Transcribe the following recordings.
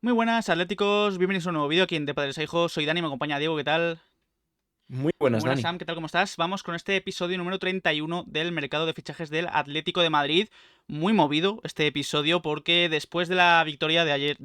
Muy buenas, atléticos, bienvenidos a un nuevo vídeo aquí en De Padres a Hijos. Soy Dani, me acompaña Diego, ¿qué tal? Muy Muy buenas, buenas, Dani. Sam, ¿qué tal? ¿Cómo estás? Vamos con este episodio número 31 del mercado de fichajes del Atlético de Madrid. Muy movido este episodio porque después de la victoria de ayer,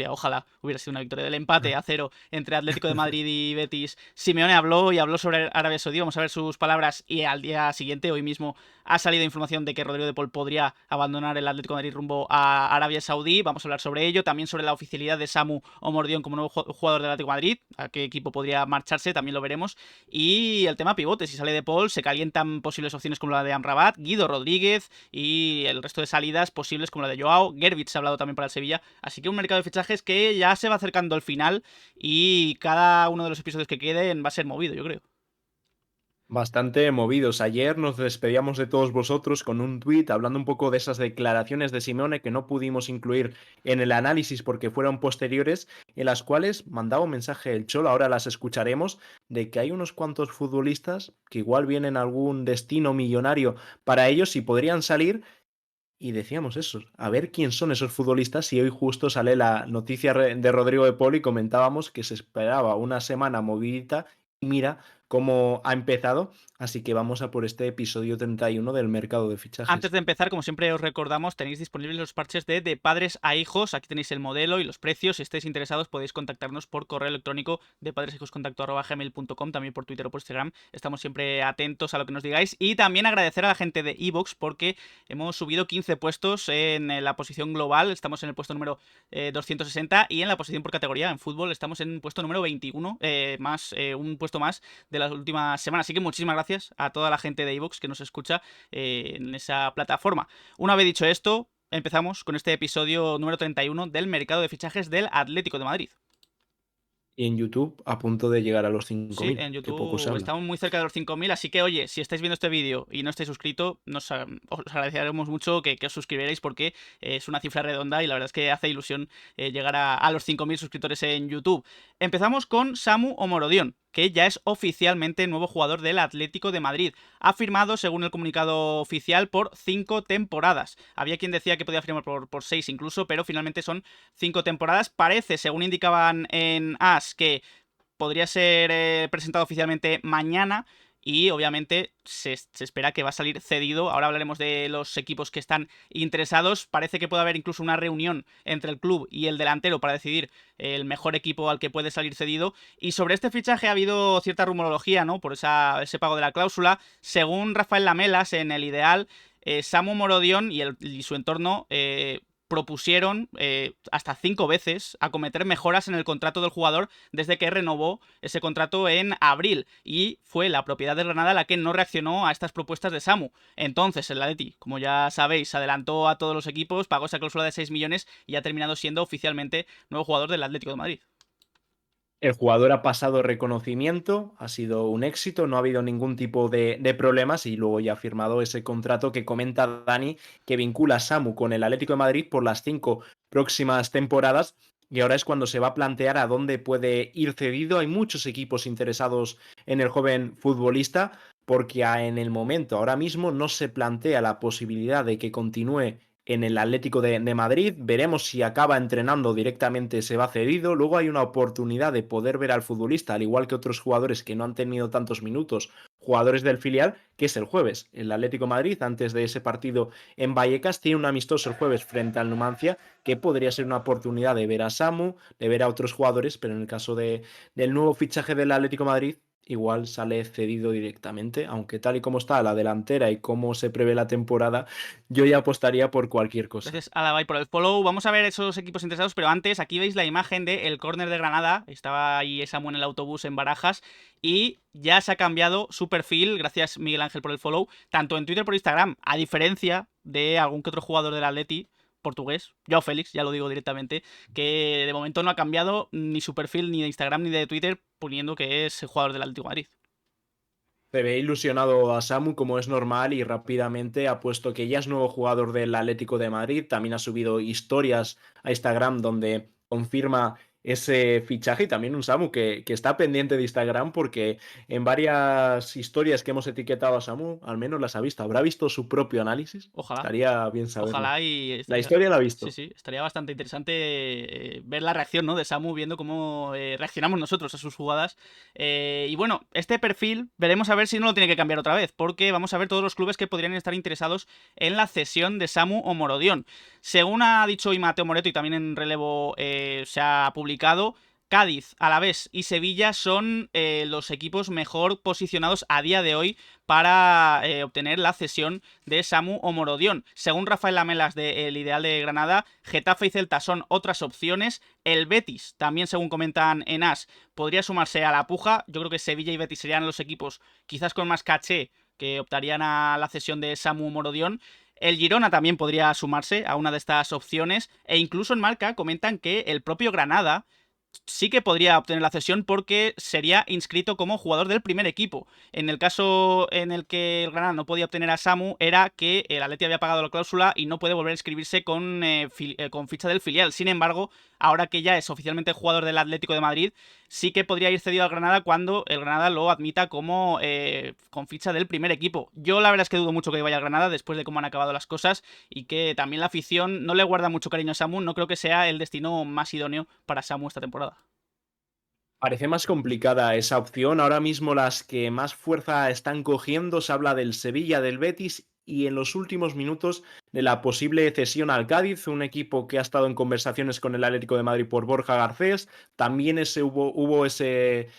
ojalá hubiera sido una victoria, del empate a cero entre Atlético de Madrid y Betis, Simeone habló sobre Arabia Saudí, vamos a ver sus palabras, y al día siguiente, hoy mismo, ha salido información de que Rodrigo de Paul podría abandonar el Atlético de Madrid rumbo a Arabia Saudí. Vamos a hablar sobre ello, también sobre la oficialidad de Samu Omordion como nuevo jugador del Atlético de Madrid, a qué equipo podría marcharse, también lo veremos. Y el tema pivote, si sale de Paul, se calientan posibles opciones como la de Amrabat, Guido Rodríguez y el resto de salidas posibles como la de Joao. Gervich se ha hablado también para el Sevilla. Así que un mercado de fichajes que ya se va acercando al final y cada uno de los episodios que queden va a ser movido, yo creo. Bastante movidos. Ayer nos despedíamos de todos vosotros con un tuit hablando un poco de esas declaraciones de Simeone que no pudimos incluir en el análisis porque fueron posteriores, en las cuales mandaba un mensaje el Cholo, ahora las escucharemos, de que hay unos cuantos futbolistas que igual vienen algún destino millonario para ellos y podrían salir. Y decíamos eso, a ver quién son esos futbolistas, y hoy justo sale la noticia de Rodrigo de Paul y comentábamos que se esperaba una semana movidita y mira cómo ha empezado, así que vamos a por este episodio 31 del mercado de Antes fichajes. de empezar, como siempre os recordamos, tenéis disponibles los parches de padres a hijos. Aquí tenéis el modelo y los precios. Si estáis interesados, podéis contactarnos por correo electrónico de padresahijoscontacto@gmail.com, también por Twitter o por Instagram. Estamos siempre atentos a lo que nos digáis. Y también agradecer a la gente de iVoox porque hemos subido 15 puestos en la posición global. Estamos en el puesto número 260, y en la posición por categoría en fútbol estamos en el puesto número 21, un puesto más de las últimas semanas. Así que muchísimas gracias a toda la gente de iVoox que nos escucha en esa plataforma. Una vez dicho esto, empezamos con este episodio número 31 del mercado de fichajes del Atlético de Madrid. Y en YouTube a punto de llegar a los Sí, 5.000, en que poco se YouTube habla. estamos muy cerca de los 5.000, así que oye, si estáis viendo este vídeo y no estáis suscrito, os agradeceremos mucho que os suscribierais porque es una cifra redonda y la verdad es que hace ilusión llegar a los 5.000 suscriptores en YouTube. Empezamos con Samu Omorodion, que ya es oficialmente nuevo jugador del Atlético de Madrid. Ha firmado, según el comunicado oficial, por 5 temporadas. Había quien decía que podía firmar por 6 incluso, pero finalmente son 5 temporadas. Parece, según indicaban en AS, que podría ser presentado oficialmente mañana. Y obviamente se espera que va a salir cedido. Ahora hablaremos de los equipos que están interesados. Parece que puede haber incluso una reunión entre el club y el delantero para decidir el mejor equipo al que puede salir cedido. Y sobre este fichaje ha habido cierta rumorología, ¿no? Por ese pago de la cláusula. Según Rafael Lamelas, en el ideal, Samu Morodion y su entorno propusieron hasta 5 veces acometer mejoras en el contrato del jugador desde que renovó ese contrato en abril, y fue la propiedad de Granada la que no reaccionó a estas propuestas de Samu. Entonces el Atleti, como ya sabéis, adelantó a todos los equipos, pagó esa cláusula de 6 millones y ha terminado siendo oficialmente nuevo jugador del Atlético de Madrid. El jugador ha pasado reconocimiento, ha sido un éxito, no ha habido ningún tipo de problemas y luego ya ha firmado ese contrato que comenta Dani, que vincula a Samu con el Atlético de Madrid por las 5 próximas temporadas, y ahora es cuando se va a plantear a dónde puede ir cedido. Hay muchos equipos interesados en el joven futbolista porque en el momento, ahora mismo, no se plantea la posibilidad de que continúe en el Atlético de Madrid. Veremos si acaba entrenando directamente, se va cedido. Luego hay una oportunidad de poder ver al futbolista, al igual que otros jugadores que no han tenido tantos minutos, jugadores del filial, que es el jueves. El Atlético de Madrid, antes de ese partido en Vallecas, tiene un amistoso el jueves frente al Numancia, que podría ser una oportunidad de ver a Samu, de ver a otros jugadores, pero en el caso del nuevo fichaje del Atlético de Madrid, igual sale cedido directamente, aunque tal y como está la delantera y cómo se prevé la temporada, yo ya apostaría por cualquier cosa. Gracias a la Bay por el follow. Vamos a ver esos equipos interesados, pero antes aquí veis la imagen del córner de Granada. Estaba ahí Samu en el autobús en Barajas y ya se ha cambiado su perfil, gracias Miguel Ángel por el follow, tanto en Twitter como por Instagram, a diferencia de algún que otro jugador del Atleti portugués, Joao Félix, ya lo digo directamente, que de momento no ha cambiado ni su perfil ni de Instagram ni de Twitter, poniendo que es jugador del Atlético de Madrid. Se ve ilusionado a Samu como es normal y rápidamente ha puesto que ya es nuevo jugador del Atlético de Madrid. También ha subido historias a Instagram donde confirma ese fichaje y también un Samu que está pendiente de Instagram porque en varias historias que hemos etiquetado a Samu, al menos las ha visto. ¿Habrá visto su propio análisis? Ojalá. Estaría bien saberlo. Ojalá y La historia la ha sí, visto. sí, estaría bastante interesante ver la reacción, ¿no? De Samu, viendo cómo reaccionamos nosotros a sus jugadas. Y bueno, este perfil veremos a ver si no lo tiene que cambiar otra vez, porque vamos a ver todos los clubes que podrían estar interesados en la cesión de Samu o Morodion. Según ha dicho hoy Mateo Moreto y también en relevo se ha publicado, Cádiz, Alavés y Sevilla son los equipos mejor posicionados a día de hoy para obtener la cesión de Samu o Morodion. Según Rafael Lamelas de El Ideal de Granada, Getafe y Celta son otras opciones. El Betis, también según comentan en AS, podría sumarse a la puja. Yo creo que Sevilla y Betis serían los equipos quizás con más caché que optarían a la cesión de Samu o Morodion. El Girona también podría sumarse a una de estas opciones. E incluso en Marca comentan que el propio Granada sí que podría obtener la cesión porque sería inscrito como jugador del primer equipo. En el caso en el que el Granada no podía obtener a Samu era que el Atleti había pagado la cláusula y no puede volver a inscribirse con ficha del filial. Sin embargo, ahora que ya es oficialmente jugador del Atlético de Madrid, sí que podría ir cedido al Granada cuando el Granada lo admita como con ficha del primer equipo. Yo la verdad es que dudo mucho que vaya al Granada después de cómo han acabado las cosas y que también la afición no le guarda mucho cariño a Samu. No creo que sea el destino más idóneo para Samu esta temporada. Parece más complicada esa opción. Ahora mismo las que más fuerza están cogiendo se habla del Sevilla, del Betis y en los últimos minutos de la posible cesión al Cádiz, un equipo que ha estado en conversaciones con el Atlético de Madrid por Borja Garcés. También hubo ese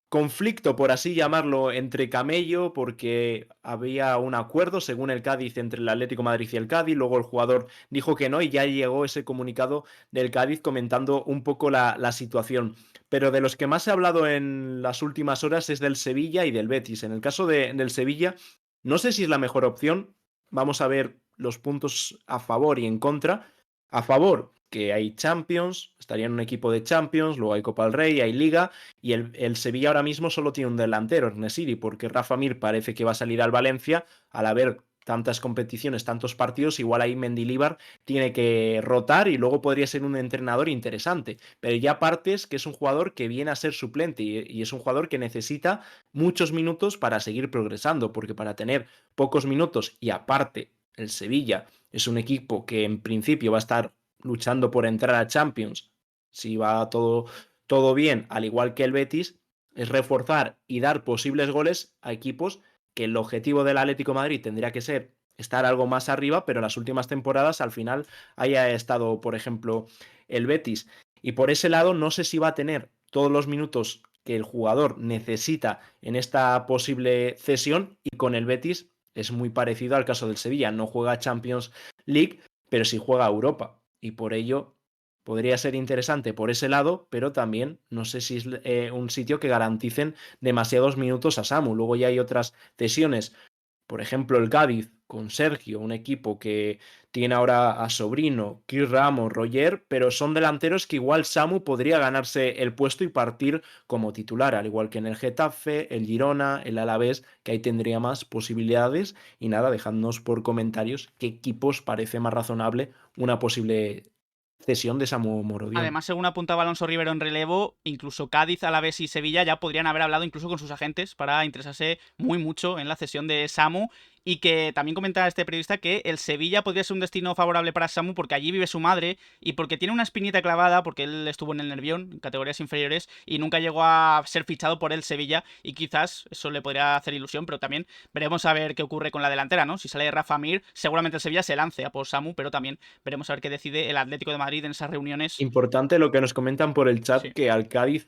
conflicto, por así llamarlo, entre Camello, porque había un acuerdo, según el Cádiz, entre el Atlético de Madrid y el Cádiz. Luego el jugador dijo que no y ya llegó ese comunicado del Cádiz comentando un poco la situación. Pero de los que más se ha hablado en las últimas horas es del Sevilla y del Betis. En el caso del Sevilla, no sé si es la mejor opción. Vamos a ver los puntos a favor y en contra. A favor, que hay Champions, estaría en un equipo de Champions, luego hay Copa del Rey, hay Liga, y el Sevilla ahora mismo solo tiene un delantero, Nesiri, porque Rafa Mir parece que va a salir al Valencia. Al haber tantas competiciones, tantos partidos, igual ahí Mendilibar tiene que rotar y luego podría ser un entrenador interesante. Pero ya partes que es un jugador que viene a ser suplente y es un jugador que necesita muchos minutos para seguir progresando, porque para tener pocos minutos y aparte el Sevilla es un equipo que en principio va a estar luchando por entrar a Champions si va todo bien, al igual que el Betis, es reforzar y dar posibles goles a equipos que el objetivo del Atlético de Madrid tendría que ser estar algo más arriba, pero en las últimas temporadas al final haya estado, por ejemplo, el Betis. Y por ese lado no sé si va a tener todos los minutos que el jugador necesita en esta posible cesión y con el Betis es muy parecido al caso del Sevilla. No juega Champions League, pero sí juega Europa. Y por ello podría ser interesante por ese lado, pero también no sé si es un sitio que garanticen demasiados minutos a Samu. Luego ya hay otras cesiones, por ejemplo el Cádiz con Sergio, un equipo que tiene ahora a Sobrino, Chris Ramos, Roger, pero son delanteros que igual Samu podría ganarse el puesto y partir como titular, al igual que en el Getafe, el Girona, el Alavés, que ahí tendría más posibilidades. Y nada, dejadnos por comentarios qué equipos parece más razonable una posible cesión de Samu Morodion. Además, según apuntaba Alonso Rivero en relevo, incluso Cádiz, Alavés y Sevilla ya podrían haber hablado incluso con sus agentes para interesarse muy mucho en la cesión de Samu. Y que también comentaba este periodista que el Sevilla podría ser un destino favorable para Samu porque allí vive su madre y porque tiene una espinita clavada, porque él estuvo en el Nervión, en categorías inferiores, y nunca llegó a ser fichado por el Sevilla. Y quizás eso le podría hacer ilusión, pero también veremos a ver qué ocurre con la delantera, ¿no? Si sale Rafa Mir, seguramente el Sevilla se lance a por Samu, pero también veremos a ver qué decide el Atlético de Madrid en esas reuniones. Importante lo que nos comentan por el chat, Sí, que al Cádiz,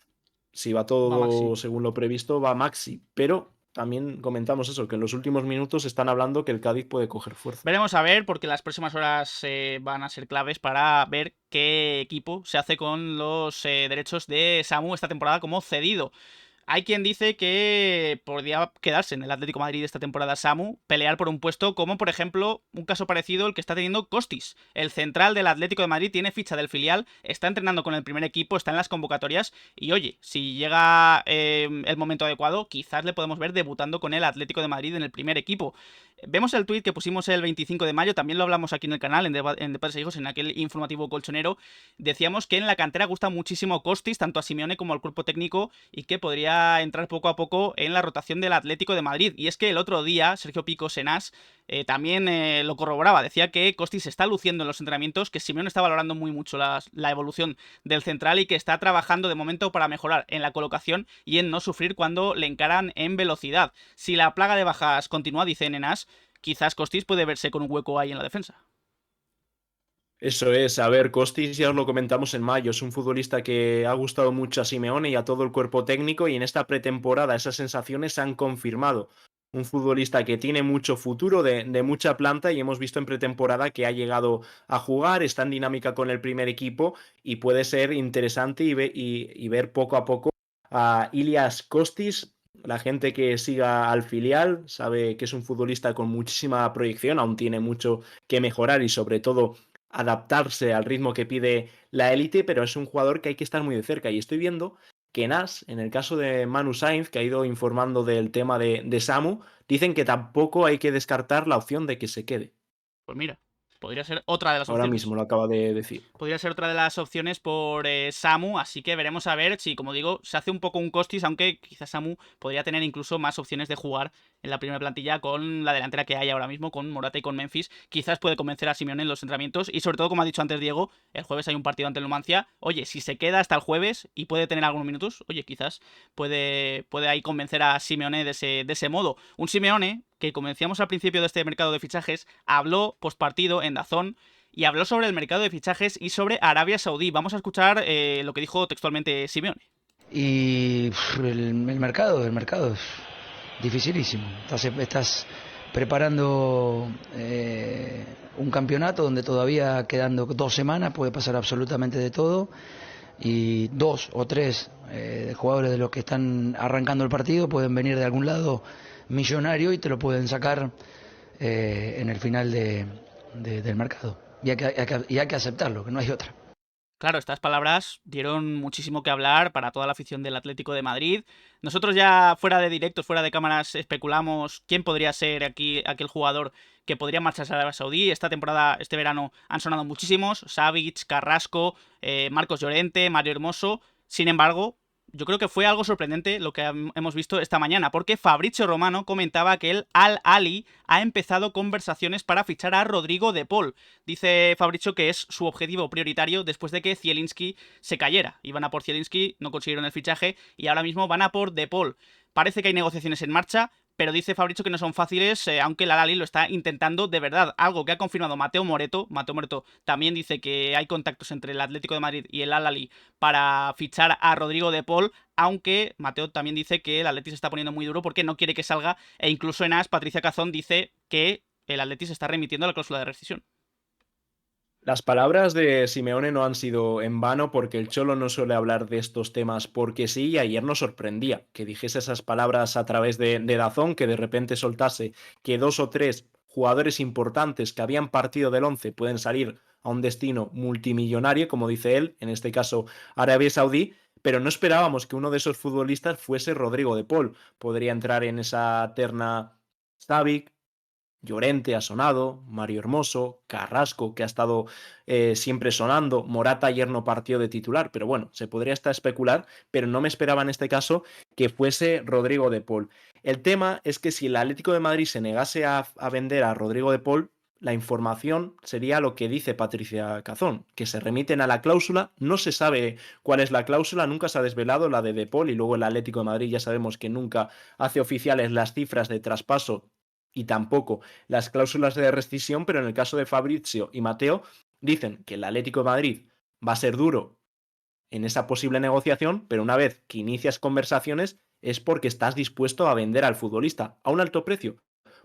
si va va Maxi. todo según lo previsto, va Maxi. Pero también comentamos eso, que en los últimos minutos están hablando que el Cádiz puede coger fuerza. Veremos a ver, porque las próximas horas van a ser claves para ver qué equipo se hace con los derechos de Samu esta temporada como cedido. Hay quien dice que podría quedarse en el Atlético de Madrid esta temporada Samu, pelear por un puesto como por ejemplo un caso parecido el que está teniendo Costis. El central del Atlético de Madrid tiene ficha del filial, está entrenando con el primer equipo, está en las convocatorias y oye, si llega el momento adecuado, quizás le podemos ver debutando con el Atlético de Madrid en el primer equipo. Vemos el tuit que pusimos el 25 de mayo, también lo hablamos aquí en el canal, en Debates e Hijos, en aquel informativo colchonero. Decíamos que en la cantera gusta muchísimo Costis, tanto a Simeone como al cuerpo técnico, y que podría entrar poco a poco en la rotación del Atlético de Madrid. Y es que el otro día, Sergio Pico Senás también lo corroboraba. Decía que Costis se está luciendo en los entrenamientos, que Simeone está valorando muy mucho la evolución del central y que está trabajando de momento para mejorar en la colocación y en no sufrir cuando le encaran en velocidad. Si la plaga de bajas continúa, dice Nenas, quizás Costis puede verse con un hueco ahí en la defensa. Eso es, a ver, Costis ya os lo comentamos en mayo, es un futbolista que ha gustado mucho a Simeone y a todo el cuerpo técnico y en esta pretemporada esas sensaciones se han confirmado. Un futbolista que tiene mucho futuro, de mucha planta y hemos visto en pretemporada que ha llegado a jugar, está en dinámica con el primer equipo y puede ser interesante y ver poco a poco a Ilias Costis. La gente que siga al filial sabe que es un futbolista con muchísima proyección, aún tiene mucho que mejorar y sobre todo adaptarse al ritmo que pide la élite, pero es un jugador que hay que estar muy de cerca. Y estoy viendo que Nas, en el caso de Manu Sainz, que ha ido informando del tema de Samu, dicen que tampoco hay que descartar la opción de que se quede. Pues mira, podría ser otra de las Ahora opciones. mismo lo acaba de decir. Podría ser otra de las opciones por Samu, así que veremos a ver si, como digo, se hace un poco un Costis, aunque quizás Samu podría tener incluso más opciones de jugar en la primera plantilla con la delantera que hay ahora mismo, con Morata y con Memphis. Quizás puede convencer a Simeone en los entrenamientos y sobre todo, como ha dicho antes Diego, el jueves hay un partido ante el Numancia. Oye, si se queda hasta el jueves y puede tener algunos minutos, oye, quizás puede ahí convencer a Simeone de ese modo. Un Simeone que, como decíamos al principio de este mercado de fichajes, habló postpartido en Dazón y habló sobre el mercado de fichajes y sobre Arabia Saudí. Vamos a escuchar lo que dijo textualmente Simeone. Y el mercado es dificilísimo. Estás preparando un campeonato donde todavía quedando 2 semanas puede pasar absolutamente de todo y 2 o 3 jugadores de los que están arrancando el partido pueden venir de algún lado millonario y te lo pueden sacar en el final del mercado. Y hay que aceptarlo, que no hay otra. Claro, estas palabras dieron muchísimo que hablar para toda la afición del Atlético de Madrid. Nosotros ya fuera de directos, fuera de cámaras, especulamos quién podría ser aquí aquel jugador que podría marcharse a Arabia Saudí. Esta temporada, este verano, han sonado muchísimos. Savic, Carrasco, Marcos Llorente, Mario Hermoso. Sin embargo, yo creo que fue algo sorprendente lo que hemos visto esta mañana, porque Fabrizio Romano comentaba que el Al-Ali ha empezado conversaciones para fichar a Rodrigo de Paul. Dice Fabrizio que es su objetivo prioritario después de que Zielinski se cayera. Iban a por Zielinski, no consiguieron el fichaje y ahora mismo van a por de Paul. Parece que hay negociaciones en marcha, pero dice Fabrizio que no son fáciles, aunque el Al-Ali lo está intentando de verdad. Algo que ha confirmado Mateo Moreto. Mateo Moreto también dice que hay contactos entre el Atlético de Madrid y el Al-Ali para fichar a Rodrigo de Paul, aunque Mateo también dice que el Atleti se está poniendo muy duro porque no quiere que salga, e incluso en AS, Patricia Cazón dice que el Atleti se está remitiendo a la cláusula de rescisión. Las palabras de Simeone no han sido en vano porque el Cholo no suele hablar de estos temas porque sí, y ayer nos sorprendía que dijese esas palabras a través de Dazón, que de repente soltase que 2 o 3 jugadores importantes que habían partido del 11 pueden salir a un destino multimillonario, como dice él, en este caso Arabia Saudí, pero no esperábamos que uno de esos futbolistas fuese Rodrigo de Paul. Podría entrar en esa terna Savic, Llorente ha sonado, Mario Hermoso, Carrasco, que ha estado siempre sonando, Morata ayer no partió de titular, pero bueno, se podría hasta especular, pero no me esperaba en este caso que fuese Rodrigo de Paul. El tema es que si el Atlético de Madrid se negase a vender a Rodrigo de Paul, la información sería lo que dice Patricia Cazón, que se remiten a la cláusula, no se sabe cuál es la cláusula, nunca se ha desvelado la de Paul y luego el Atlético de Madrid ya sabemos que nunca hace oficiales las cifras de traspaso y tampoco las cláusulas de rescisión, pero en el caso de Fabrizio y Mateo dicen que el Atlético de Madrid va a ser duro en esa posible negociación, pero una vez que inicias conversaciones es porque estás dispuesto a vender al futbolista a un alto precio.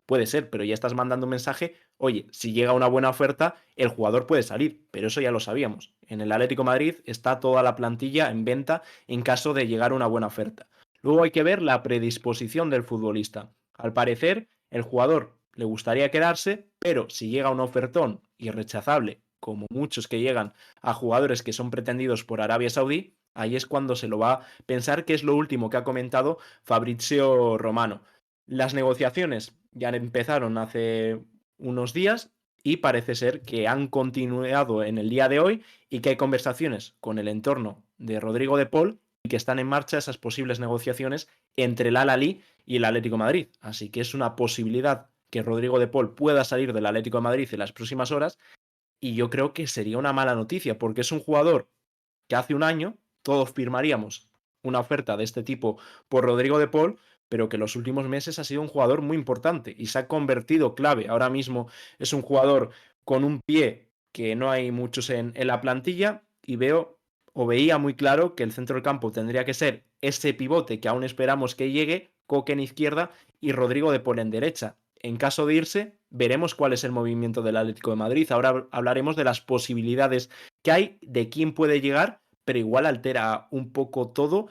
Puede ser, pero ya estás mandando un mensaje, oye, si llega una buena oferta, el jugador puede salir, pero eso ya lo sabíamos. En el Atlético de Madrid está toda la plantilla en venta en caso de llegar una buena oferta. Luego hay que ver la predisposición del futbolista. Al parecer, el jugador le gustaría quedarse, pero si llega un ofertón irrechazable, como muchos que llegan a jugadores que son pretendidos por Arabia Saudí, ahí es cuando se lo va a pensar, que es lo último que ha comentado Fabrizio Romano. Las negociaciones ya empezaron hace unos días y parece ser que han continuado en el día de hoy y que hay conversaciones con el entorno de Rodrigo de Paul y que están en marcha esas posibles negociaciones entre el Al-Ahly y el Atlético de Madrid. Así que es una posibilidad que Rodrigo de Paul pueda salir del Atlético de Madrid en las próximas horas, y yo creo que sería una mala noticia porque es un jugador que hace un año todos firmaríamos una oferta de este tipo por Rodrigo de Paul, pero que en los últimos meses ha sido un jugador muy importante y se ha convertido clave. Ahora mismo es un jugador con un pie que no hay muchos en la plantilla, y veía muy claro que el centro del campo tendría que ser ese pivote que aún esperamos que llegue, Coque en izquierda y Rodrigo de Paul en derecha. En caso de irse, veremos cuál es el movimiento del Atlético de Madrid. Ahora hablaremos de las posibilidades que hay, de quién puede llegar, pero igual altera un poco todo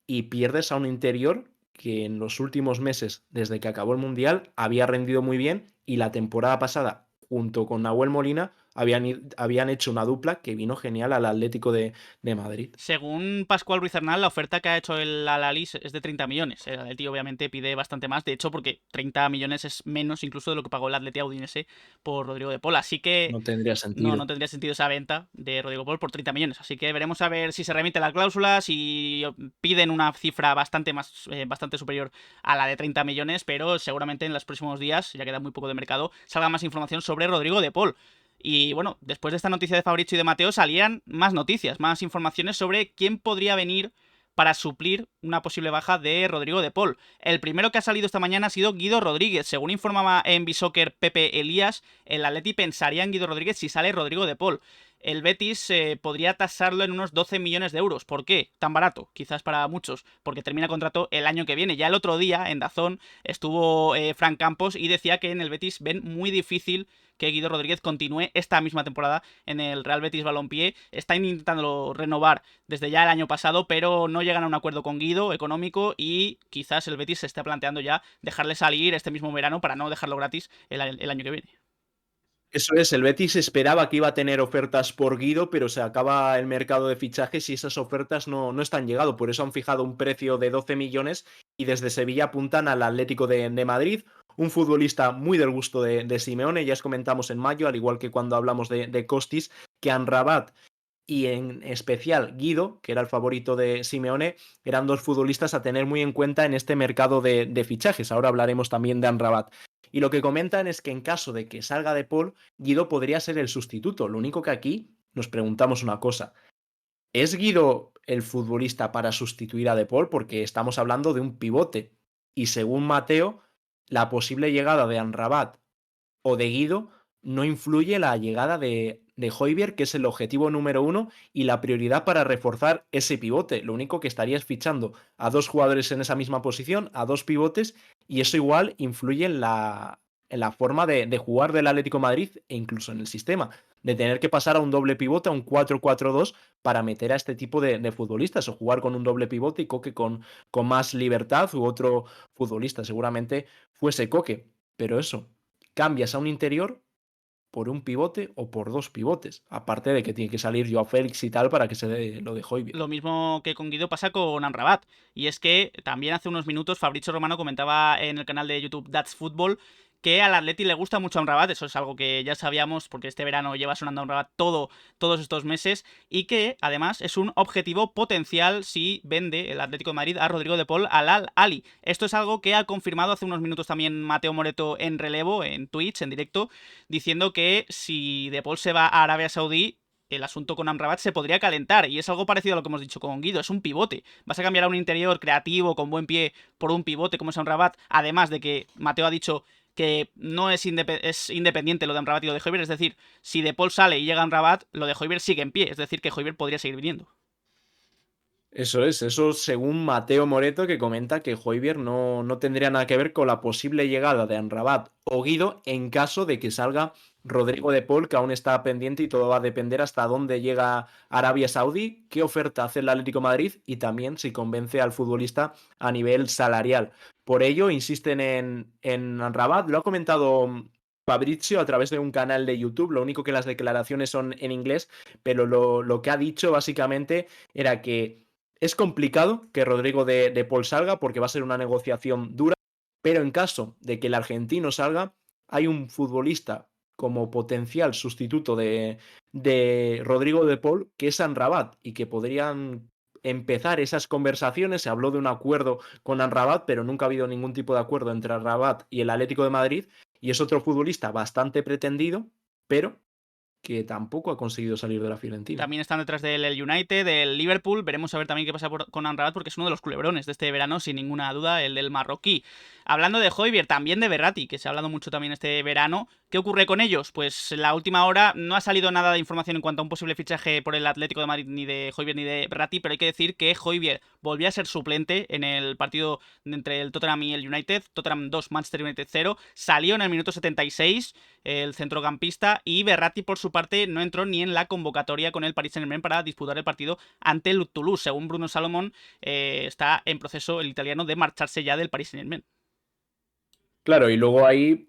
y pierdes a un interior que en los últimos meses, desde que acabó el Mundial, había rendido muy bien, y la temporada pasada, junto con Nahuel Molina, habían hecho una dupla que vino genial al Atlético de Madrid. Según Pascual Ruiz Hernán, la oferta que ha hecho el Al-Ahly es de 30 millones. El Atleti obviamente pide bastante más, de hecho, porque 30 millones es menos incluso de lo que pagó el Atleti Udinese por Rodrigo de Paul. Así que No tendría no sentido. tendría sentido esa venta de Rodrigo Paul por 30 millones. Así que veremos a ver si se remite la cláusula, si piden una cifra bastante superior a la de 30 millones, pero seguramente en los próximos días, ya queda muy poco de mercado, salga más información sobre Rodrigo de Paul. Y bueno, después de esta noticia de Fabrizio y de Mateo salían más noticias, más informaciones sobre quién podría venir para suplir una posible baja de Rodrigo de Paul. El primero que ha salido esta mañana ha sido Guido Rodríguez. Según informaba en Bisoccer Pepe Elías, el Atleti pensaría en Guido Rodríguez si sale Rodrigo de Paul. El Betis podría tasarlo en unos 12 millones de euros. ¿Por qué? Tan barato, quizás para muchos, porque termina contrato el año que viene. Ya el otro día, en DAZN, estuvo Fran Campos y decía que en el Betis ven muy difícil que Guido Rodríguez continúe esta misma temporada en el Real Betis Balompié. Están intentando renovar desde ya el año pasado, pero no llegan a un acuerdo con Guido económico, y quizás el Betis se esté planteando ya dejarle salir este mismo verano para no dejarlo gratis el año que viene. Eso es, el Betis esperaba que iba a tener ofertas por Guido, pero se acaba el mercado de fichajes y esas ofertas no están llegando. Por eso han fijado un precio de 12 millones y desde Sevilla apuntan al Atlético de Madrid. Un futbolista muy del gusto de Simeone, ya os comentamos en mayo, al igual que cuando hablamos de Costis, que Amrabat y en especial Guido, que era el favorito de Simeone, eran dos futbolistas a tener muy en cuenta en este mercado de fichajes. Ahora hablaremos también de Amrabat. Y lo que comentan es que en caso de que salga de Paul, Guido podría ser el sustituto. Lo único que aquí nos preguntamos una cosa: ¿es Guido el futbolista para sustituir a De Paul? Porque estamos hablando de un pivote. Y según Mateo, la posible llegada de Amrabat o de Guido no influye la llegada de Højbjerg, que es el objetivo número uno y la prioridad para reforzar ese pivote. Lo único que estarías fichando a dos jugadores en esa misma posición, a dos pivotes, y eso igual influye en la forma de jugar del Atlético de Madrid e incluso en el sistema, de tener que pasar a un doble pivote, a un 4-4-2, para meter a este tipo de futbolistas, o jugar con un doble pivote y Coque con más libertad, u otro futbolista, seguramente fuese Coque. Pero eso, cambias a un interior por un pivote o por dos pivotes, aparte de que tiene que salir Joao Félix y tal para que se dé lo de Højbjerg. Lo mismo que con Guido pasa con Amrabat. Y es que también hace unos minutos Fabrizio Romano comentaba en el canal de YouTube That's Football que al Atleti le gusta mucho Amrabat. Eso es algo que ya sabíamos porque este verano lleva sonando Amrabat todos estos meses, y que además es un objetivo potencial si vende el Atlético de Madrid a Rodrigo de Paul al Al-Ahly. Esto es algo que ha confirmado hace unos minutos también Mateo Moreto en relevo, en Twitch, en directo, diciendo que si de Paul se va a Arabia Saudí, el asunto con Amrabat se podría calentar, y es algo parecido a lo que hemos dicho con Guido, es un pivote. Vas a cambiar a un interior creativo, con buen pie, por un pivote como es Amrabat, además de que Mateo ha dicho que no es independiente lo de Amrabat y lo de Højbjerg, es decir, si De Paul sale y llega Amrabat, lo de Højbjerg sigue en pie, es decir, que Højbjerg podría seguir viniendo. Eso según Mateo Moreto, que comenta que Højbjerg no tendría nada que ver con la posible llegada de Amrabat o Guido en caso de que salga Rodrigo de Paul, que aún está pendiente y todo va a depender hasta dónde llega Arabia Saudí, qué oferta hace el Atlético de Madrid y también si convence al futbolista a nivel salarial. Por ello, insisten en Amrabat, lo ha comentado Fabrizio a través de un canal de YouTube, lo único que las declaraciones son en inglés, pero lo que ha dicho básicamente era que es complicado que Rodrigo de Paul salga porque va a ser una negociación dura, pero en caso de que el argentino salga, hay un futbolista como potencial sustituto de Rodrigo de Paul, que es Amrabat, y que podrían empezar esas conversaciones. Se habló de un acuerdo con Amrabat, pero nunca ha habido ningún tipo de acuerdo entre Amrabat y el Atlético de Madrid, y es otro futbolista bastante pretendido, pero que tampoco ha conseguido salir de la Fiorentina. También están detrás del United, del Liverpool. Veremos a ver también qué pasa con Amrabat, porque es uno de los culebrones de este verano, sin ninguna duda, el del marroquí. Hablando de Højbjerg, también de Verratti, que se ha hablado mucho también este verano. ¿Qué ocurre con ellos? Pues en la última hora no ha salido nada de información en cuanto a un posible fichaje por el Atlético de Madrid, ni de Højbjerg ni de Verratti, pero hay que decir que Højbjerg volvió a ser suplente en el partido entre el Tottenham y el United. Tottenham 2, Manchester United 0. Salió en el minuto 76 el centrocampista, y Verratti por su parte no entró ni en la convocatoria con el Paris Saint-Germain para disputar el partido ante el Toulouse. Según Bruno Salomón, está en proceso el italiano de marcharse ya del Paris Saint-Germain. Claro, y luego ahí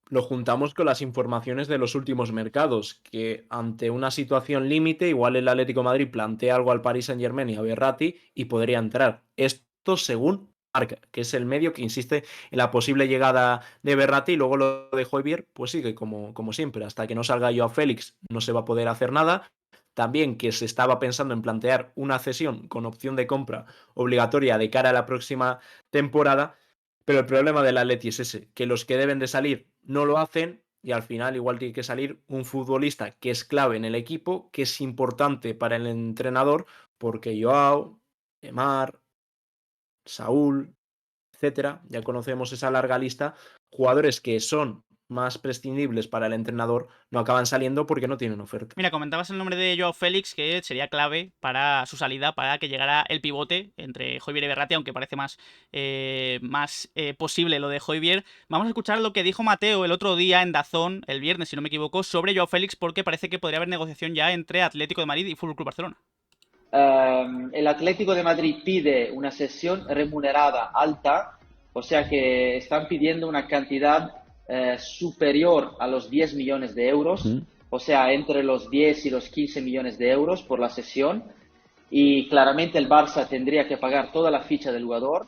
lo juntamos con las informaciones de los últimos mercados, que ante una situación límite, igual el Atlético de Madrid plantea algo al Paris Saint-Germain y a Verratti y podría entrar. Esto según Marca, que es el medio que insiste en la posible llegada de Verratti, y luego lo de Højbjerg, pues sigue como siempre, hasta que no salga Joao Félix no se va a poder hacer nada. También que se estaba pensando en plantear una cesión con opción de compra obligatoria de cara a la próxima temporada, pero el problema del Atleti es ese, que los que deben de salir no lo hacen y al final igual tiene que salir un futbolista que es clave en el equipo, que es importante para el entrenador, porque Joao, Emar, Saúl, etcétera, ya conocemos esa larga lista, jugadores que son más prescindibles para el entrenador no acaban saliendo porque no tienen oferta. Mira, comentabas el nombre de Joao Félix, que sería clave para su salida, para que llegara el pivote entre Højbjerg y Verratti, aunque parece más posible lo de Højbjerg. Vamos a escuchar lo que dijo Mateo el otro día en DAZN, el viernes, si no me equivoco, sobre Joao Félix, porque parece que podría haber negociación ya entre Atlético de Madrid y FC Barcelona. El Atlético de Madrid pide una sesión remunerada alta, o sea que están pidiendo una cantidad superior a los 10 millones de euros, o sea, entre los 10 y los 15 millones de euros por la sesión, y claramente el Barça tendría que pagar toda la ficha del jugador.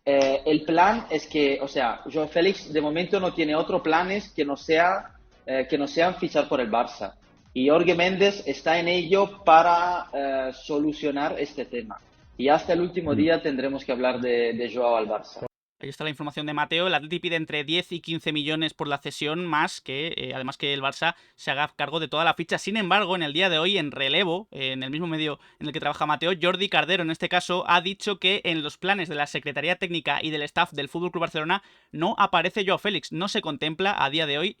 El plan es que, o sea, Joao Félix de momento no tiene otros planes que no sean fichar por el Barça. Y Jorge Méndez está en ello para solucionar este tema. Y hasta el último día tendremos que hablar de Joao al Barça. Ahí está la información de Mateo. El Atleti pide entre 10 y 15 millones por la cesión, más que además que el Barça se haga cargo de toda la ficha. Sin embargo, en el día de hoy, en relevo, en el mismo medio en el que trabaja Mateo, Jordi Cardero, en este caso, ha dicho que en los planes de la Secretaría Técnica y del staff del FC Barcelona no aparece Joao Félix. No se contempla a día de hoy.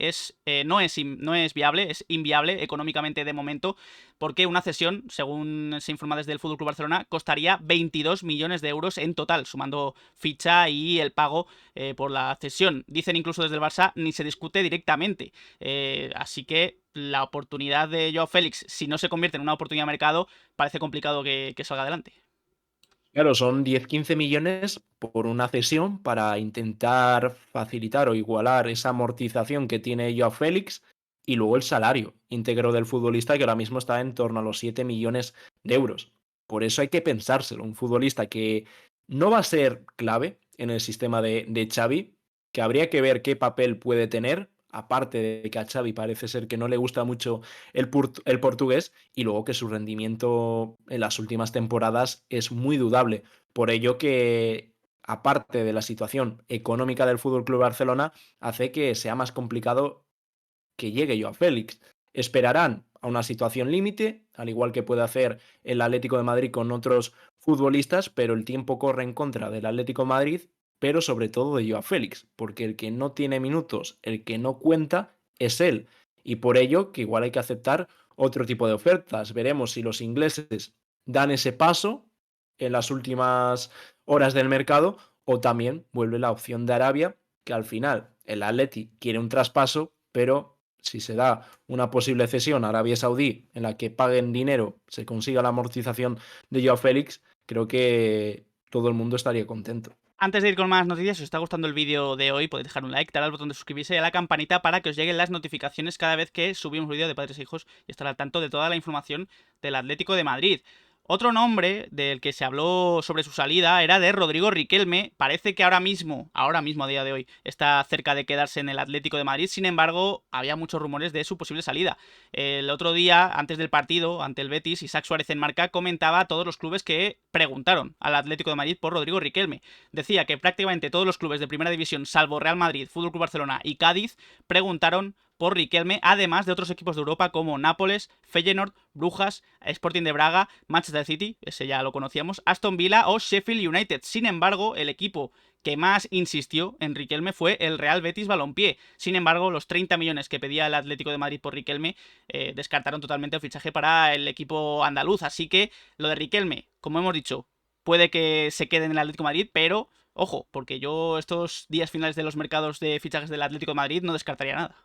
No es viable, es inviable económicamente de momento, porque una cesión, según se informa desde el FC Barcelona, costaría 22 millones de euros en total, sumando ficha y el pago por la cesión. Dicen incluso desde el Barça, ni se discute directamente. Así que la oportunidad de Joao Félix, si no se convierte en una oportunidad de mercado, parece complicado que salga adelante. Claro, son 10-15 millones por una cesión para intentar facilitar o igualar esa amortización que tiene Joao Félix y luego el salario íntegro del futbolista, que ahora mismo está en torno a los 7 millones de euros. Por eso hay que pensárselo. Un futbolista que no va a ser clave en el sistema de Xavi, que habría que ver qué papel puede tener, aparte de que a Xavi parece ser que no le gusta mucho el portugués, y luego que su rendimiento en las últimas temporadas es muy dudable. Por ello que, aparte de la situación económica del FC Barcelona, hace que sea más complicado que llegue Joao Félix. Esperarán a una situación límite, al igual que puede hacer el Atlético de Madrid con otros futbolistas, pero el tiempo corre en contra del Atlético de Madrid, pero sobre todo de Joao Félix, porque el que no tiene minutos, el que no cuenta, es él. Y por ello que igual hay que aceptar otro tipo de ofertas. Veremos si los ingleses dan ese paso en las últimas horas del mercado, o también vuelve la opción de Arabia, que al final el Atleti quiere un traspaso, pero si se da una posible cesión a Arabia Saudí en la que paguen dinero, se consiga la amortización de Joao Félix, creo que todo el mundo estaría contento. Antes de ir con más noticias, si os está gustando el vídeo de hoy, podéis dejar un like, darle al botón de suscribirse y a la campanita para que os lleguen las notificaciones cada vez que subimos un vídeo de Padres e Hijos y estar al tanto de toda la información del Atlético de Madrid. Otro nombre del que se habló sobre su salida era de Rodrigo Riquelme. Parece que ahora mismo a día de hoy, está cerca de quedarse en el Atlético de Madrid. Sin embargo, había muchos rumores de su posible salida. El otro día, antes del partido, ante el Betis, Isaac Suárez en Marca comentaba a todos los clubes que preguntaron al Atlético de Madrid por Rodrigo Riquelme. Decía que prácticamente todos los clubes de primera división, salvo Real Madrid, FC Barcelona y Cádiz, preguntaron por Riquelme, además de otros equipos de Europa como Nápoles, Feyenoord, Brujas, Sporting de Braga, Manchester City, ese ya lo conocíamos, Aston Villa o Sheffield United. Sin embargo, el equipo que más insistió en Riquelme fue el Real Betis Balompié. Sin embargo, los 30 millones que pedía el Atlético de Madrid por Riquelme descartaron totalmente el fichaje para el equipo andaluz. Así que lo de Riquelme, como hemos dicho, puede que se quede en el Atlético de Madrid, pero ojo, porque yo estos días finales de los mercados de fichajes del Atlético de Madrid no descartaría nada.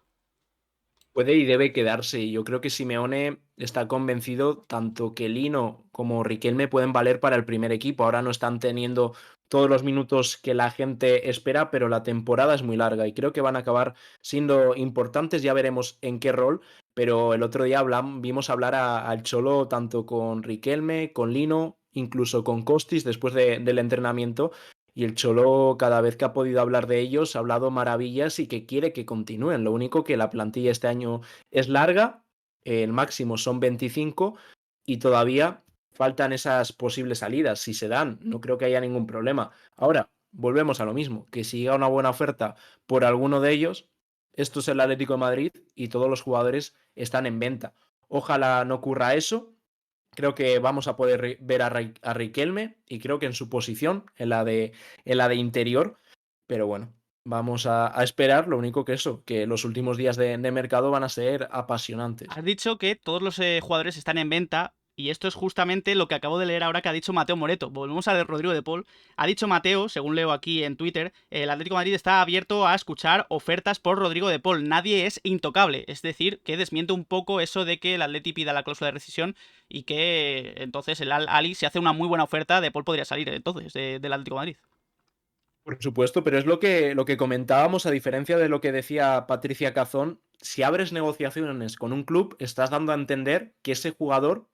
Puede y debe quedarse. Y yo creo que Simeone está convencido tanto que Lino como Riquelme pueden valer para el primer equipo. Ahora no están teniendo todos los minutos que la gente espera, pero la temporada es muy larga y creo que van a acabar siendo importantes. Ya veremos en qué rol. Pero el otro día vimos hablar al Cholo tanto con Riquelme, con Lino, incluso con Costis después del entrenamiento. Y el Cholo, cada vez que ha podido hablar de ellos, ha hablado maravillas y que quiere que continúen. Lo único que la plantilla este año es larga, el máximo son 25 y todavía faltan esas posibles salidas. Si se dan, no creo que haya ningún problema. Ahora, volvemos a lo mismo, que si llega una buena oferta por alguno de ellos, esto es el Atlético de Madrid y todos los jugadores están en venta. Ojalá no ocurra eso. Creo que vamos a poder ver a Riquelme y creo que en su posición, en la de interior, pero bueno, vamos a esperar. Lo único que eso, que los últimos días de mercado van a ser apasionantes. Has dicho que todos los jugadores están en venta. Y esto es justamente lo que acabo de leer ahora que ha dicho Mateo Moreto. Volvemos a Rodrigo de Paul. Ha dicho Mateo, según leo aquí en Twitter, el Atlético de Madrid está abierto a escuchar ofertas por Rodrigo de Paul. Nadie es intocable. Es decir, que desmiente un poco eso de que el Atleti pida la cláusula de rescisión y que entonces el Al-Ali, si hace una muy buena oferta, de Paul podría salir entonces del Atlético de Madrid. Por supuesto, pero es lo que comentábamos, a diferencia de lo que decía Patricia Cazón. Si abres negociaciones con un club, estás dando a entender que ese jugador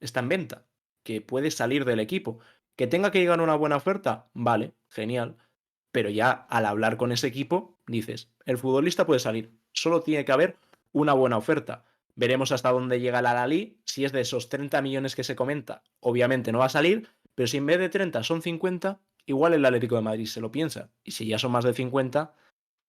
está en venta, que puede salir del equipo. Que tenga que llegar una buena oferta, vale, genial. Pero ya al hablar con ese equipo, dices, el futbolista puede salir, solo tiene que haber una buena oferta. Veremos hasta dónde llega el Al-Ali. Si es de esos 30 millones que se comenta, obviamente no va a salir, pero si en vez de 30 son 50, igual el Atlético de Madrid se lo piensa. Y si ya son más de 50,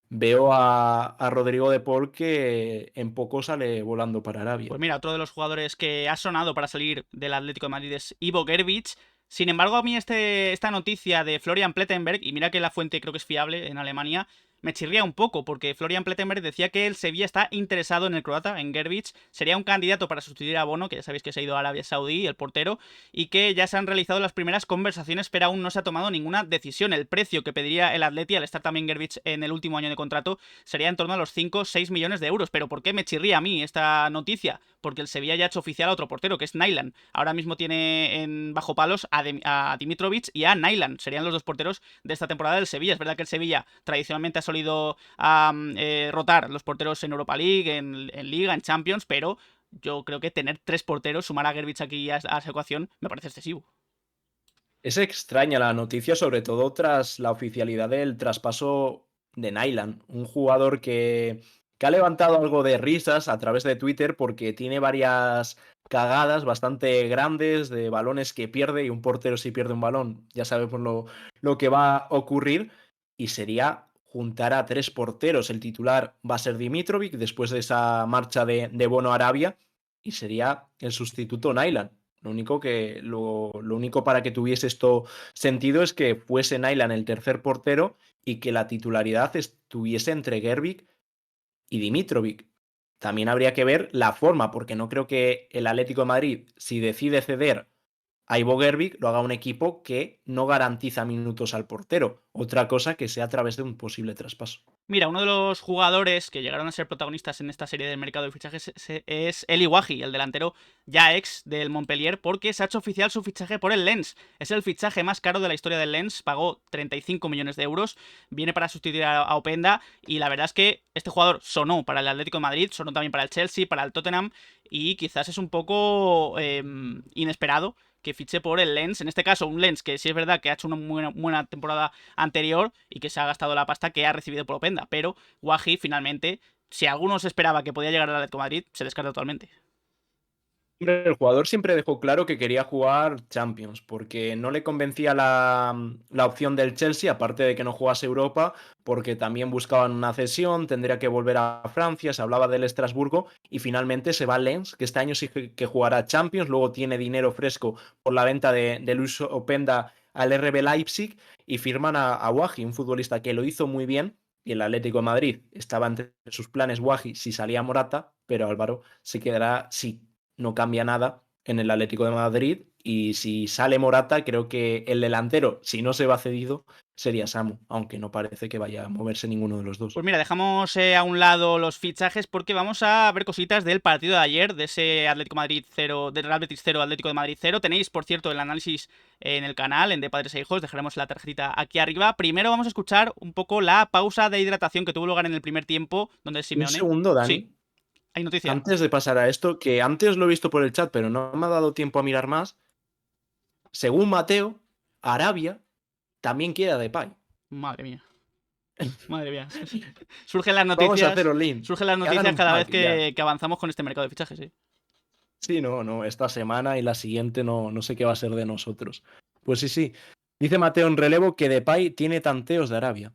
veo a Rodrigo de Paul que en poco sale volando para Arabia. Pues mira, otro de los jugadores que ha sonado para salir del Atlético de Madrid es Ivo Gerbic. Sin embargo, a mí esta noticia de Florian Plettenberg, y mira que la fuente creo que es fiable en Alemania, me chirría un poco, porque Florian Plettenberg decía que el Sevilla está interesado en el croata, en Gerbic, sería un candidato para sustituir a Bono, que ya sabéis que se ha ido a Arabia Saudí, el portero, y que ya se han realizado las primeras conversaciones, pero aún no se ha tomado ninguna decisión. El precio que pediría el Atleti al estar también Gerbic en el último año de contrato sería en torno a los 5-6 millones de euros. ¿Pero por qué me chirría a mí esta noticia? Porque el Sevilla ya ha hecho oficial a otro portero, que es Nainggolan. Ahora mismo tiene en bajo palos a Dimitrovic y a Nainggolan. Serían los dos porteros de esta temporada del Sevilla. Es verdad que el Sevilla tradicionalmente ha solido rotar los porteros en Europa League, en Liga, en Champions, pero yo creo que tener 3 porteros, sumar a Gerbic aquí a esa ecuación, me parece excesivo. Es extraña la noticia, sobre todo tras la oficialidad del traspaso de Nainggolan, un jugador que ha levantado algo de risas a través de Twitter porque tiene varias cagadas bastante grandes de balones que pierde, y un portero si pierde un balón ya sabemos lo que va a ocurrir, y sería juntar a 3 porteros. El titular va a ser Dimitrovic después de esa marcha de Bono a Arabia, y sería el sustituto Nainggolan. Lo único para que tuviese esto sentido es que fuese Nainggolan el tercer portero y que la titularidad estuviese entre Gerbic y Dimitrovic. También habría que ver la forma, porque no creo que el Atlético de Madrid, si decide ceder a Ivo Gervik lo haga un equipo que no garantiza minutos al portero. Otra cosa que sea a través de un posible traspaso. Mira, uno de los jugadores que llegaron a ser protagonistas en esta serie del mercado de fichajes es Eli Wahi, el delantero ya ex del Montpellier, porque se ha hecho oficial su fichaje por el Lens. Es el fichaje más caro de la historia del Lens, pagó 35 millones de euros, viene para sustituir a Openda, y la verdad es que este jugador sonó para el Atlético de Madrid, sonó también para el Chelsea, para el Tottenham, y quizás es un poco inesperado que fiche por el Lens, en este caso un Lens que sí es verdad que ha hecho una buena temporada anterior y que se ha gastado la pasta que ha recibido por Openda, pero Wahi finalmente, si alguno se esperaba que podía llegar al Atlético de Madrid, se descarta totalmente. El jugador siempre dejó claro que quería jugar Champions, porque no le convencía la opción del Chelsea, aparte de que no jugase Europa, porque también buscaban una cesión, tendría que volver a Francia, se hablaba del Estrasburgo, y finalmente se va al Lens, que este año sí que jugará Champions, luego tiene dinero fresco por la venta de Luis Openda al RB Leipzig, y firman a Wahi, un futbolista que lo hizo muy bien, y el Atlético de Madrid estaba entre sus planes Wahi si salía Morata, pero Álvaro se quedará sí. No cambia nada en el Atlético de Madrid, y si sale Morata, creo que el delantero, si no se va cedido, sería Samu, aunque no parece que vaya a moverse ninguno de los dos. Pues mira, dejamos a un lado los fichajes porque vamos a ver cositas del partido de ayer, de ese Atlético Madrid 0, del Real Betis 0, Atlético de Madrid 0. Tenéis, por cierto, el análisis en el canal, en De Padres e Hijos, dejaremos la tarjetita aquí arriba. Primero vamos a escuchar un poco la pausa de hidratación que tuvo lugar en el primer tiempo, donde Simeone... Un segundo, Dani. Sí. Hay noticia. Antes de pasar a esto, que antes lo he visto por el chat, pero no me ha dado tiempo a mirar más. Según Mateo, Arabia también quiere a Depay. Madre mía. Madre mía. Surgen las Vamos a noticias. hacer all-in. Surgen las noticias cada vez que avanzamos con este mercado de fichajes, sí. Sí, no, esta semana y la siguiente no sé qué va a ser de nosotros. Pues sí. Dice Mateo en relevo que Depay tiene tanteos de Arabia.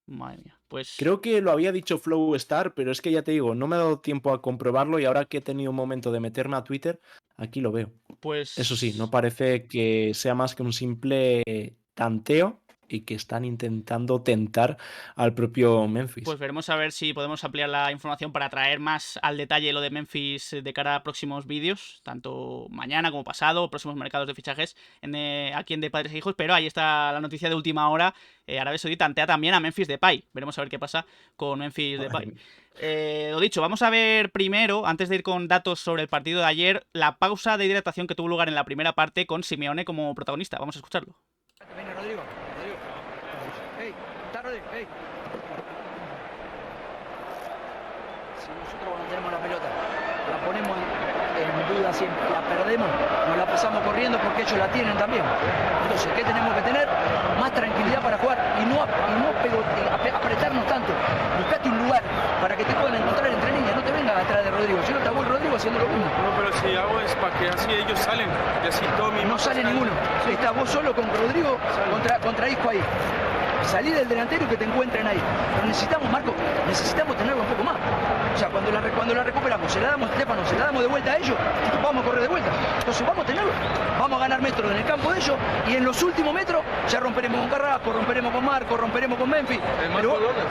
Madre mía, pues... Creo que lo había dicho Flow Star, pero es que ya te digo, no me ha dado tiempo a comprobarlo, y ahora que he tenido un momento de meterme a Twitter, aquí lo veo. Pues... Eso sí, no parece que sea más que un simple tanteo y que están intentando tentar al propio Memphis. Pues veremos a ver si podemos ampliar la información para traer más al detalle lo de Memphis de cara a próximos vídeos, tanto mañana como pasado, próximos mercados de fichajes aquí en De Padres e Hijos, pero ahí está la noticia de última hora. Arabia Saudí tantea también a Memphis Depay. Veremos a ver qué pasa con Memphis Depay. Lo dicho, vamos a ver primero, antes de ir con datos sobre el partido de ayer, la pausa de hidratación que tuvo lugar en la primera parte con Simeone como protagonista. Vamos a escucharlo. Viene Rodrigo. Hey, está Rodrigo, hey. Si nosotros cuando tenemos la pelota la ponemos en duda siempre, la perdemos, nos la pasamos corriendo porque ellos la tienen también. Entonces, ¿qué tenemos que tener? Más tranquilidad para jugar y no apretarnos tanto. Buscate un lugar para que te puedan encontrar entre líneas, no te vengas atrás de Rodrigo, si no te hago el Rodrigo haciendo lo mismo. No, pero si hago es para que así ellos salen, y así todo mi... No sale ninguno. Estás vos solo con Rodrigo contra Isco ahí. Salí del delantero y que te encuentren ahí. Pero necesitamos, Marco, tenerlo un poco más. O sea, cuando la recuperamos, se la damos a Stefano, se la damos de vuelta a ellos, vamos a correr de vuelta. Entonces vamos a tenerlo. Vamos a ganar metros en el campo de ellos y en los últimos metros ya romperemos con Carrasco, romperemos con Marco, romperemos con Memphis.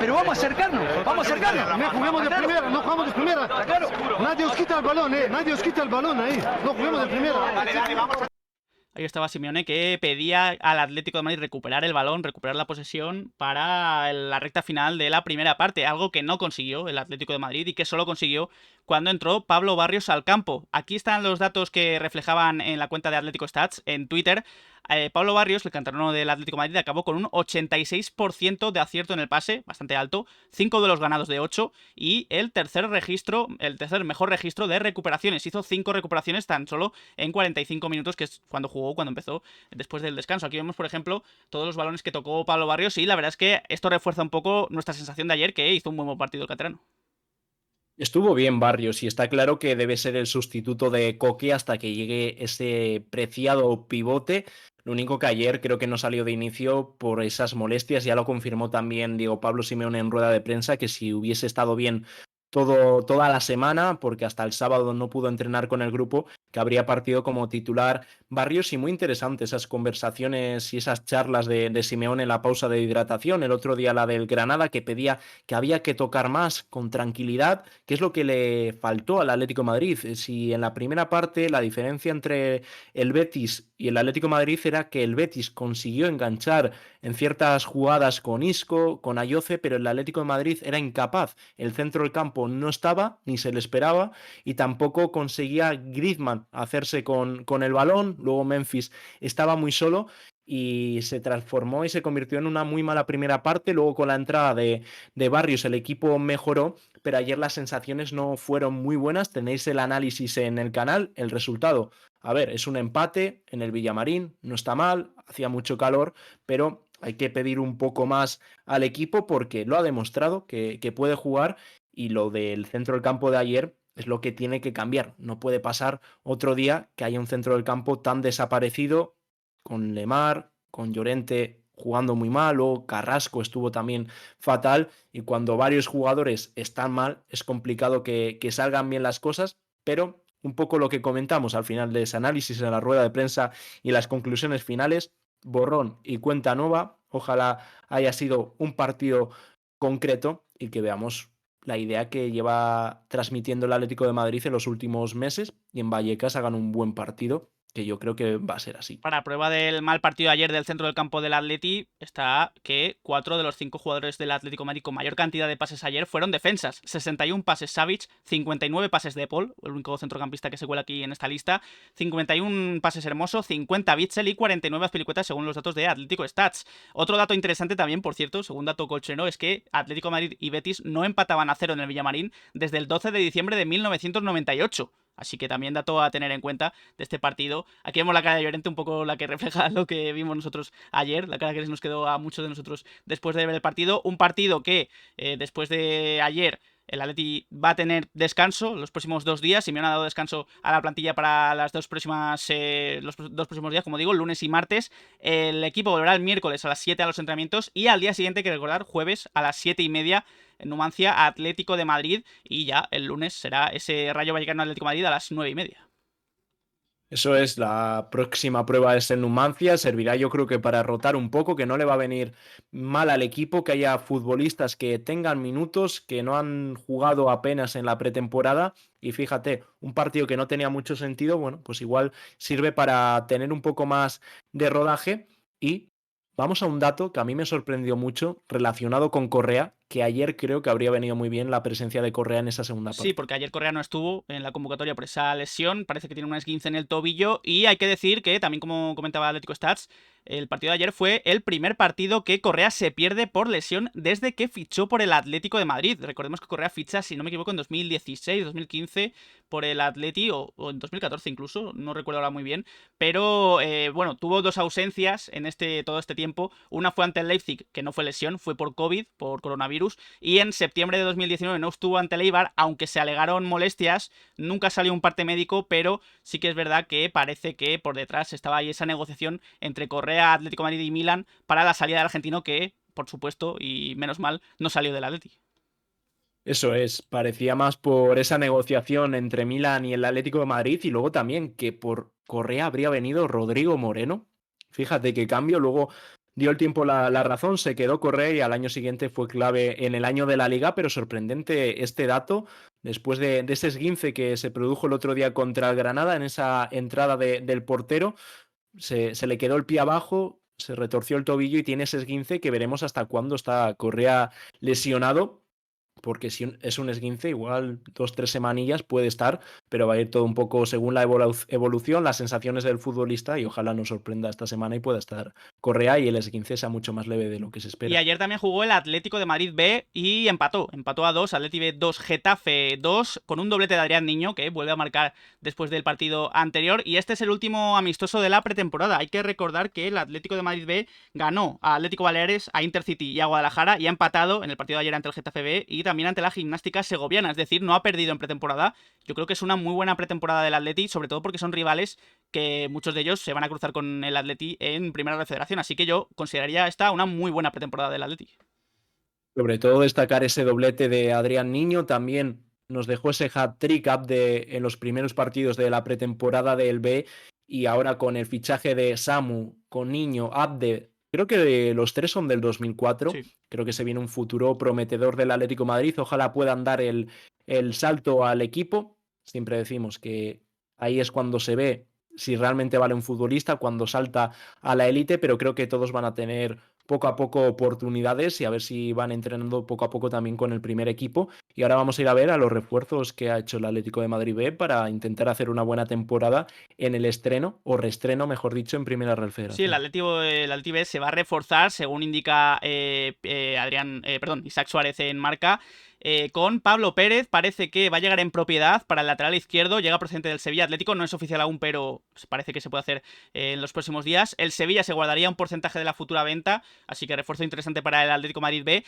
Pero vamos a acercarnos, No juguemos de primera, no jugamos de primera. ¿Está claro? Nadie os quita el balón, nadie os quita el balón ahí. No juguemos de primera. Ahí estaba Simeone, que pedía al Atlético de Madrid recuperar el balón, recuperar la posesión para la recta final de la primera parte, algo que no consiguió el Atlético de Madrid y que solo consiguió cuando entró Pablo Barrios al campo. Aquí están los datos que reflejaban en la cuenta de Atlético Stats en Twitter. Pablo Barrios, el canterano del Atlético de Madrid, acabó con un 86% de acierto en el pase, bastante alto, 5 de los ganados de 8, y el tercer mejor registro de recuperaciones. Hizo 5 recuperaciones tan solo en 45 minutos, que es cuando empezó después del descanso. Aquí vemos, por ejemplo, todos los balones que tocó Pablo Barrios, y la verdad es que esto refuerza un poco nuestra sensación de ayer, que hizo un buen partido el canterano. Estuvo bien Barrios, y está claro que debe ser el sustituto de Coque hasta que llegue ese preciado pivote. Lo único que ayer creo que no salió de inicio por esas molestias. Ya lo confirmó también Diego Pablo Simeone en rueda de prensa, que si hubiese estado bien toda la semana, porque hasta el sábado no pudo entrenar con el grupo, que habría partido como titular Barrios, y muy interesante esas conversaciones y esas charlas de Simeone en la pausa de hidratación. El otro día la del Granada, que pedía que había que tocar más con tranquilidad, que es lo que le faltó al Atlético de Madrid. Si en la primera parte la diferencia entre el Betis y el Atlético de Madrid era que el Betis consiguió enganchar en ciertas jugadas con Isco, con Ayoce, pero el Atlético de Madrid era incapaz. El centro del campo no estaba, ni se le esperaba, y tampoco conseguía Griezmann hacerse con el balón. Luego Memphis estaba muy solo y se transformó y se convirtió en una muy mala primera parte. Luego con la entrada de Barrios el equipo mejoró, pero ayer las sensaciones no fueron muy buenas. Tenéis el análisis en el canal. El resultado, a ver, es un empate en el Villamarín, no está mal, hacía mucho calor, pero hay que pedir un poco más al equipo porque lo ha demostrado que puede jugar, y lo del centro del campo de ayer es lo que tiene que cambiar. No puede pasar otro día que haya un centro del campo tan desaparecido, con Lemar, con Llorente jugando muy mal, o Carrasco estuvo también fatal, y cuando varios jugadores están mal es complicado que salgan bien las cosas. Pero un poco lo que comentamos al final de ese análisis en la rueda de prensa y las conclusiones finales, borrón y cuenta nueva. Ojalá haya sido un partido concreto y que veamos la idea que lleva transmitiendo el Atlético de Madrid en los últimos meses, y en Vallecas hagan un buen partido, que yo creo que va a ser así. Para prueba del mal partido de ayer del centro del campo del Atleti está que 4 de los 5 jugadores del Atlético de Madrid con mayor cantidad de pases ayer fueron defensas. 61 pases Savic, 59 pases De Paul, el único centrocampista que se cuela aquí en esta lista, 51 pases Hermoso, 50 Witsel y 49 Azpilicueta según los datos de Atlético Stats. Otro dato interesante también, por cierto, según dato colchonero, es que Atlético de Madrid y Betis no empataban a 0 en el Villamarín desde el 12 de diciembre de 1998. Así que también dato a tener en cuenta de este partido. Aquí vemos la cara de Llorente, un poco la que refleja lo que vimos nosotros ayer, la cara que nos quedó a muchos de nosotros después de ver el partido. Un partido que después de ayer el Atleti va a tener descanso los próximos 2 días. Simeone ha dado descanso a la plantilla para las los 2 próximos días, como digo, lunes y martes. El equipo volverá el miércoles a las 7 a los entrenamientos, y al día siguiente, hay que recordar, jueves a las 7:30 en Numancia, Atlético de Madrid, y ya el lunes será ese Rayo Vallecano Atlético de Madrid a las 9:30. Eso es, la próxima prueba es en Numancia. Servirá, yo creo, que para rotar un poco, que no le va a venir mal al equipo que haya futbolistas que tengan minutos, que no han jugado apenas en la pretemporada. Y fíjate, un partido que no tenía mucho sentido, bueno, pues igual sirve para tener un poco más de rodaje. Y vamos a un dato que a mí me sorprendió mucho relacionado con Correa, que ayer creo que habría venido muy bien la presencia de Correa en esa segunda parte. Sí, porque ayer Correa no estuvo en la convocatoria por esa lesión, parece que tiene un esguince en el tobillo, y hay que decir que, también como comentaba Atlético Stats, el partido de ayer fue el primer partido que Correa se pierde por lesión desde que fichó por el Atlético de Madrid. Recordemos que Correa ficha, si no me equivoco, en 2016, 2015 por el Atleti, o en 2014 incluso, no recuerdo ahora muy bien, pero bueno, tuvo 2 ausencias en todo este tiempo. Una fue ante el Leipzig, que no fue lesión, fue por COVID, por coronavirus, y en septiembre de 2019 no estuvo ante el Eibar, aunque se alegaron molestias, nunca salió un parte médico, pero sí que es verdad que parece que por detrás estaba ahí esa negociación entre Correa, Atlético de Madrid y Milan para la salida del argentino, que, por supuesto, y menos mal, no salió del Atleti. Eso es, parecía más por esa negociación entre Milan y el Atlético de Madrid, y luego también que por Correa habría venido Rodrigo Moreno. Fíjate qué cambio, luego dio el tiempo la razón, se quedó Correa y al año siguiente fue clave en el año de la Liga. Pero sorprendente este dato, después de ese esguince que se produjo el otro día contra el Granada, en esa entrada del portero, se le quedó el pie abajo, se retorció el tobillo y tiene ese esguince que veremos hasta cuándo está Correa lesionado. Porque si es un esguince, igual 2-3 semanillas puede estar, pero va a ir todo un poco según la evolución, las sensaciones del futbolista, y ojalá nos sorprenda esta semana y pueda estar Correa y el esguince sea mucho más leve de lo que se espera. Y ayer también jugó el Atlético de Madrid B y empató a 2, Atleti B 2, Getafe 2, con un doblete de Adrián Niño, que vuelve a marcar después del partido anterior, y este es el último amistoso de la pretemporada. Hay que recordar que el Atlético de Madrid B ganó a Atlético Baleares, a Intercity y a Guadalajara, y ha empatado en el partido de ayer ante el Getafe B y también ante la Gimnástica Segoviana, es decir, no ha perdido en pretemporada. Yo creo que es una muy buena pretemporada del Atleti, sobre todo porque son rivales que muchos de ellos se van a cruzar con el Atleti en Primera de Federación, así que yo consideraría esta una muy buena pretemporada del Atleti. Sobre todo destacar ese doblete de Adrián Niño, también nos dejó ese hat-trick Abde en los primeros partidos de la pretemporada del B, y ahora con el fichaje de Samu, con Niño, Abde, creo que los tres son del 2004, Sí. creo que se viene un futuro prometedor del Atlético de Madrid, ojalá puedan dar el salto al equipo. Siempre decimos que ahí es cuando se ve si realmente vale un futbolista, cuando salta a la élite, pero creo que todos van a tener poco a poco oportunidades y a ver si van entrenando poco a poco también con el primer equipo. Y ahora vamos a ir a ver a los refuerzos que ha hecho el Atlético de Madrid B para intentar hacer una buena temporada en el estreno, o reestreno, mejor dicho, en Primera Real Sí, Federación. el Atleti B se va a reforzar, según indica Isaac Suárez en Marca, con Pablo Pérez. Parece que va a llegar en propiedad para el lateral izquierdo, llega procedente del Sevilla Atlético, no es oficial aún, pero parece que se puede hacer en los próximos días. El Sevilla se guardaría un porcentaje de la futura venta, así que refuerzo interesante para el Atlético Madrid B.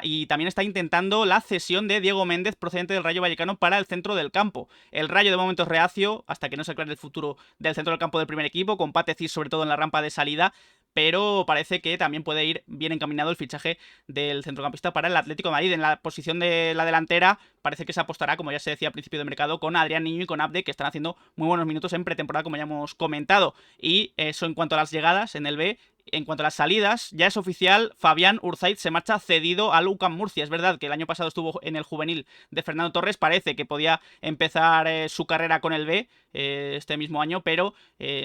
Y también está intentando la cesión de Diego Méndez, procedente del Rayo Vallecano, para el centro del campo. El Rayo de momento es reacio, hasta que no se aclare el futuro del centro del campo del primer equipo, con Pate Cis sobre todo en la rampa de salida, pero parece que también puede ir bien encaminado el fichaje del centrocampista para el Atlético de Madrid. En la posición de la delantera parece que se apostará, como ya se decía a principio de mercado, con Adrián Niño y con Abde, que están haciendo muy buenos minutos en pretemporada, como ya hemos comentado. Y eso en cuanto a las llegadas en el B. En cuanto a las salidas, ya es oficial, Fabián Urzaiz se marcha cedido al UCAM Murcia. Es verdad que el año pasado estuvo en el juvenil de Fernando Torres, parece que podía empezar su carrera con el B este mismo año, pero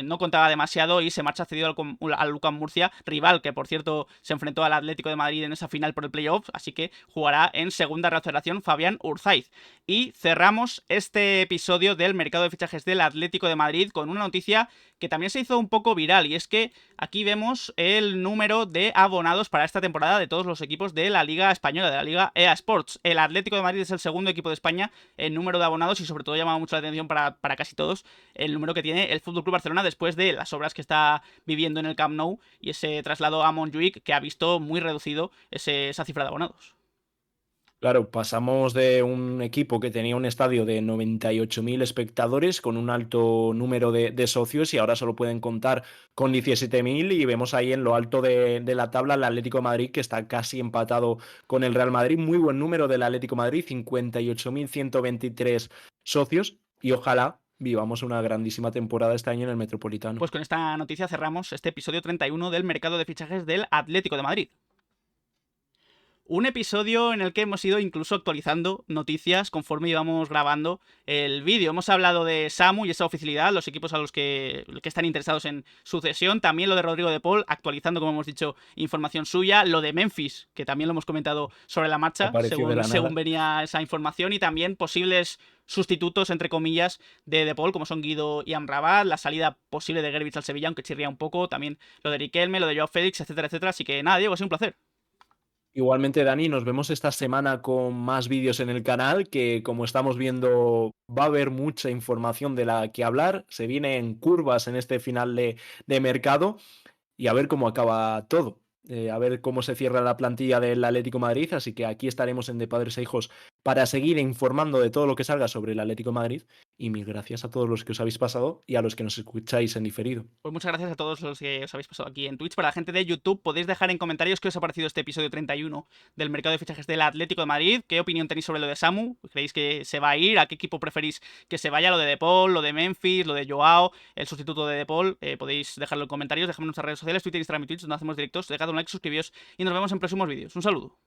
no contaba demasiado y se marcha cedido al UCAM Murcia, rival que por cierto se enfrentó al Atlético de Madrid en esa final por el playoff, así que jugará en Segunda Real Federación Fabián Urzaiz. Y cerramos este episodio del mercado de fichajes del Atlético de Madrid con una noticia que también se hizo un poco viral, y es que aquí vemos el número de abonados para esta temporada de todos los equipos de la Liga Española, de la Liga EA Sports. El Atlético de Madrid es el segundo equipo de España en número de abonados, y sobre todo llama mucho la atención para casi todos el número que tiene el FC Barcelona después de las obras que está viviendo en el Camp Nou y ese traslado a Montjuic, que ha visto muy reducido esa cifra de abonados. Claro, pasamos de un equipo que tenía un estadio de 98.000 espectadores con un alto número de socios, y ahora solo pueden contar con 17.000, y vemos ahí en lo alto de la tabla el Atlético de Madrid, que está casi empatado con el Real Madrid. Muy buen número del Atlético de Madrid, 58.123 socios, y ojalá vivamos una grandísima temporada este año en el Metropolitano. Pues con esta noticia cerramos este episodio 31 del mercado de fichajes del Atlético de Madrid. Un episodio en el que hemos ido incluso actualizando noticias conforme íbamos grabando el vídeo. Hemos hablado de Samu y esa oficialidad, los equipos a los que están interesados en su cesión. También lo de Rodrigo de Paul, actualizando, como hemos dicho, información suya. Lo de Memphis, que también lo hemos comentado sobre la marcha, según venía esa información. Y también posibles sustitutos, entre comillas, de Paul, como son Guido y Amrabat. La salida posible de Gervich al Sevilla, aunque chirría un poco. También lo de Riquelme, lo de Joao Félix, etcétera, etcétera. Así que nada, Diego, ha sido un placer. Igualmente, Dani, nos vemos esta semana con más vídeos en el canal, que como estamos viendo va a haber mucha información de la que hablar, se vienen curvas en este final de mercado, y a ver cómo acaba todo, a ver cómo se cierra la plantilla del Atlético de Madrid, así que aquí estaremos en De Padres a Hijos para seguir informando de todo lo que salga sobre el Atlético de Madrid, y mil gracias a todos los que os habéis pasado y a los que nos escucháis en diferido. Pues muchas gracias a todos los que os habéis pasado aquí en Twitch. Para la gente de YouTube, podéis dejar en comentarios qué os ha parecido este episodio 31 del mercado de fichajes del Atlético de Madrid. ¿Qué opinión tenéis sobre lo de Samu? ¿Creéis que se va a ir? ¿A qué equipo preferís que se vaya? Lo de Paul, lo de Memphis, lo de Joao, el sustituto de Paul. Podéis dejarlo en comentarios, dejadme en nuestras redes sociales, Twitter, Instagram y Twitch, donde hacemos directos. Dejad un like, suscribíos y nos vemos en próximos vídeos. Un saludo.